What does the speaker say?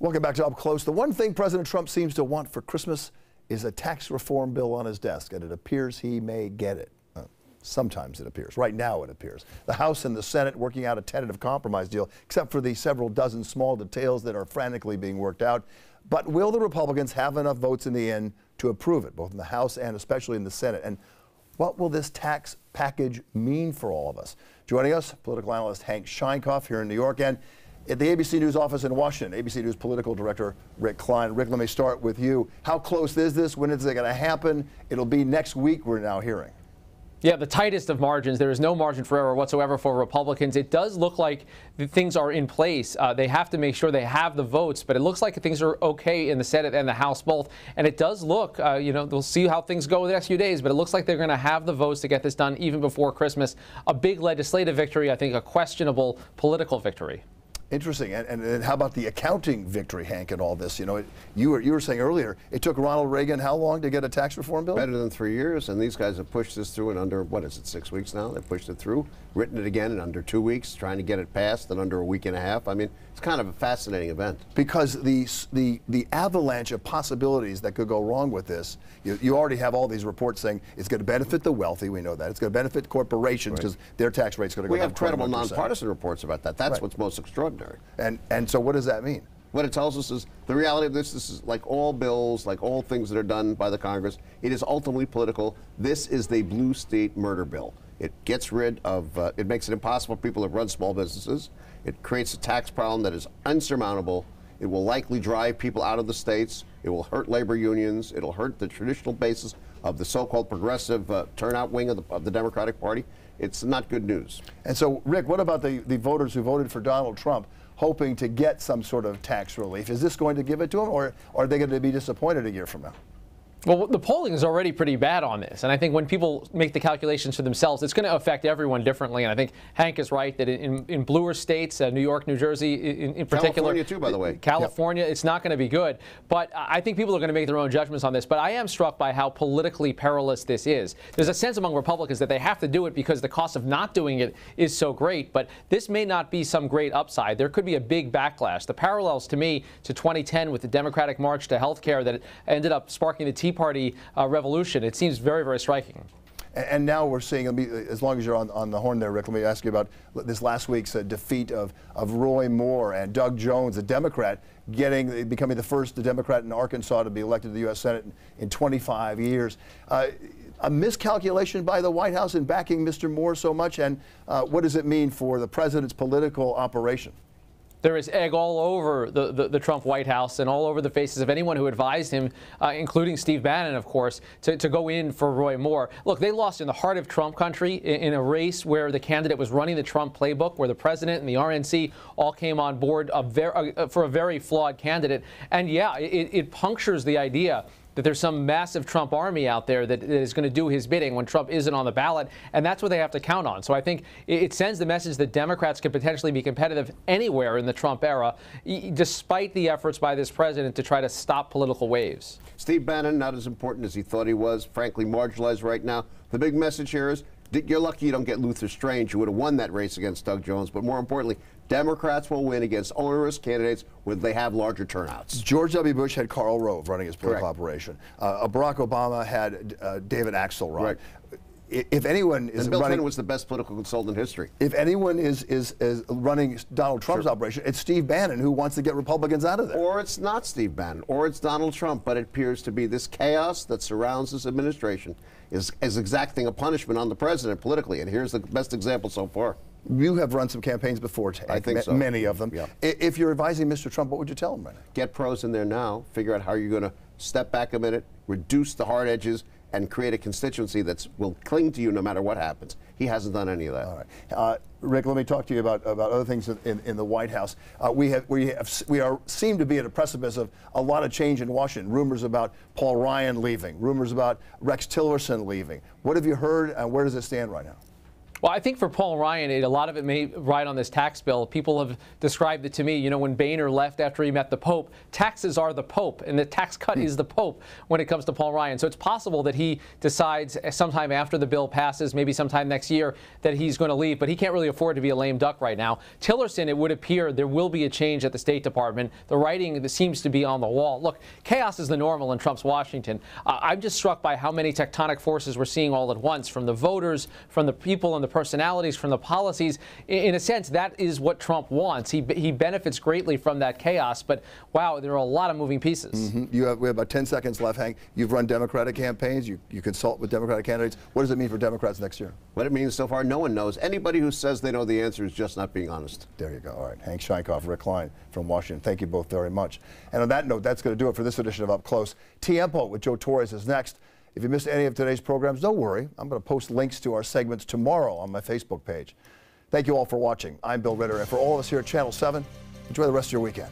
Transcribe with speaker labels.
Speaker 1: Welcome back to Up Close. The one thing President Trump seems to want for Christmas is a tax reform bill on his desk, and it appears he may get it. Sometimes it appears. Right now it appears. The House and the Senate working out a tentative compromise deal, except for the several dozen small details that are frantically being worked out. But will the Republicans have enough votes in the end to approve it, both in the House and especially in the Senate? And what will this tax package mean for all of us? Joining us, political analyst Hank Scheinkoff here in New York, and at the ABC News office in Washington, ABC News political director Rick Klein. Rick, let me start with you. How close is this? When is it going to happen? It'll be next week, we're now hearing.
Speaker 2: Yeah, the tightest of margins. There is no margin for error whatsoever for Republicans. It does look like things are in place. They have to make sure they have the votes, but it looks like things are okay in the Senate and the House both. And it does look, we'll see how things go in the next few days, but it looks like they're going to have the votes to get this done even before Christmas. A big legislative victory, I think a questionable political victory.
Speaker 1: Interesting. And how about the accounting victory, Hank, in all this? You know, you were saying earlier, it took Ronald Reagan how long to get a tax reform bill?
Speaker 3: Better than 3 years, and these guys have pushed this through in under, what is it, 6 weeks now? They pushed it through, written it again in under 2 weeks, trying to get it passed in under a week and a half. I mean, it's kind of a fascinating event.
Speaker 1: Because the avalanche of possibilities that could go wrong with this, you already have all these reports saying it's going to benefit the wealthy, we know that. It's going to benefit corporations because their tax rate's going to go down.
Speaker 3: We have credible nonpartisan reports about that. That's what's most extraordinary.
Speaker 1: And so what does that mean?
Speaker 3: What it tells us is the reality of this is like all bills, like all things that are done by the Congress, it is ultimately political. This is the blue state murder bill. It gets rid of, it makes it impossible for people to run small businesses. It creates a tax problem that is unsurmountable. It will likely drive people out of the states. It will hurt labor unions. It'll hurt the traditional basis of the so-called progressive turnout wing of the Democratic Party. It's not good news.
Speaker 1: And so, Rick, what about the voters who voted for Donald Trump, hoping to get some sort of tax relief? Is this going to give it to them, or are they going to be disappointed a year from now?
Speaker 2: Well, the polling is already pretty bad on this, and I think when people make the calculations for themselves, it's going to affect everyone differently. And I think Hank is right that in bluer states, New York, New Jersey in particular.
Speaker 3: California too, by the way.
Speaker 2: California, it's not going to be good. But I think people are going to make their own judgments on this. But I am struck by how politically perilous this is. There's a sense among Republicans that they have to do it because the cost of not doing it is so great. But this may not be some great upside. There could be a big backlash. The parallels to me to 2010 with the Democratic march to health care that ended up sparking the Tea Party revolution. It seems very, very striking.
Speaker 1: And now we're seeing, as long as you're on the horn there, Rick, let me ask you about this last week's defeat of Roy Moore and Doug Jones, a Democrat, becoming the first Democrat in Arkansas to be elected to the U.S. Senate in 25 years. A miscalculation by the White House in backing Mr. Moore so much, and what does it mean for the president's political operation?
Speaker 2: There is egg all over the Trump White House and all over the faces of anyone who advised him, including Steve Bannon, of course, to go in for Roy Moore. Look, they lost in the heart of Trump country in a race where the candidate was running the Trump playbook, where the president and the RNC all came on board for a very flawed candidate. And yeah, it punctures the idea that there's some massive Trump army out there that is going to do his bidding when Trump isn't on the ballot, and that's what they have to count on. So I think it sends the message that Democrats can potentially be competitive anywhere in the Trump era, despite the efforts by this president to try to stop political waves.
Speaker 3: Steve Bannon, not as important as he thought he was, frankly marginalized right now. The big message here is you're lucky you don't get Luther Strange, who would have won that race against Doug Jones, but more importantly, Democrats will win against onerous candidates when they have larger turnouts.
Speaker 1: George W. Bush had Karl Rove running his political operation. Barack Obama had David Axelrod.
Speaker 3: Right.
Speaker 1: If anyone is
Speaker 3: and Bill
Speaker 1: running,
Speaker 3: Clinton was the best political consultant in history.
Speaker 1: If anyone is running Donald Trump's operation, it's Steve Bannon, who wants to get Republicans out of there.
Speaker 3: Or it's not Steve Bannon, or it's Donald Trump, but it appears to be this chaos that surrounds this administration is exacting a punishment on the president politically. And here's the best example so far.
Speaker 1: You have run some campaigns before,
Speaker 3: I think so.
Speaker 1: Many of them.
Speaker 3: Yeah.
Speaker 1: If you're advising Mr. Trump, what would you tell him right now?
Speaker 3: Get pros in there now, figure out how you're going to step back a minute, reduce the hard edges, and create a constituency that will cling to you no matter what happens. He hasn't done any of that.
Speaker 1: All right. Rick, let me talk to you about other things in the White House. We seem to be at a precipice of a lot of change in Washington. Rumors about Paul Ryan leaving, rumors about Rex Tillerson leaving. What have you heard, and where does it stand right now?
Speaker 2: Well, I think for Paul Ryan, a lot of it may ride on this tax bill. People have described it to me, when Boehner left after he met the Pope, taxes are the Pope, and the tax cut is the Pope when it comes to Paul Ryan. So it's possible that he decides sometime after the bill passes, maybe sometime next year, that he's going to leave. But he can't really afford to be a lame duck right now. Tillerson, it would appear there will be a change at the State Department. The writing seems to be on the wall. Look, chaos is the normal in Trump's Washington. I'm just struck by how many tectonic forces we're seeing all at once, from the voters, from the people and the personalities, from the policies. In a sense, that is what Trump wants. He benefits greatly from that chaos. But wow, there are a lot of moving pieces.
Speaker 1: We have about 10 seconds left, Hank. You've run Democratic campaigns. You consult with Democratic candidates. What does it mean for Democrats next year?
Speaker 3: What it means so far, no one knows. Anybody who says they know the answer is just not being honest.
Speaker 1: There you go. All right. Hank Scheinkoff, Rick Klein from Washington. Thank you both very much. And on that note, that's going to do it for this edition of Up Close. Tiempo with Joe Torres is next. If you missed any of today's programs, don't worry. I'm going to post links to our segments tomorrow on my Facebook page. Thank you all for watching. I'm Bill Ritter, and for all of us here at Channel 7, enjoy the rest of your weekend.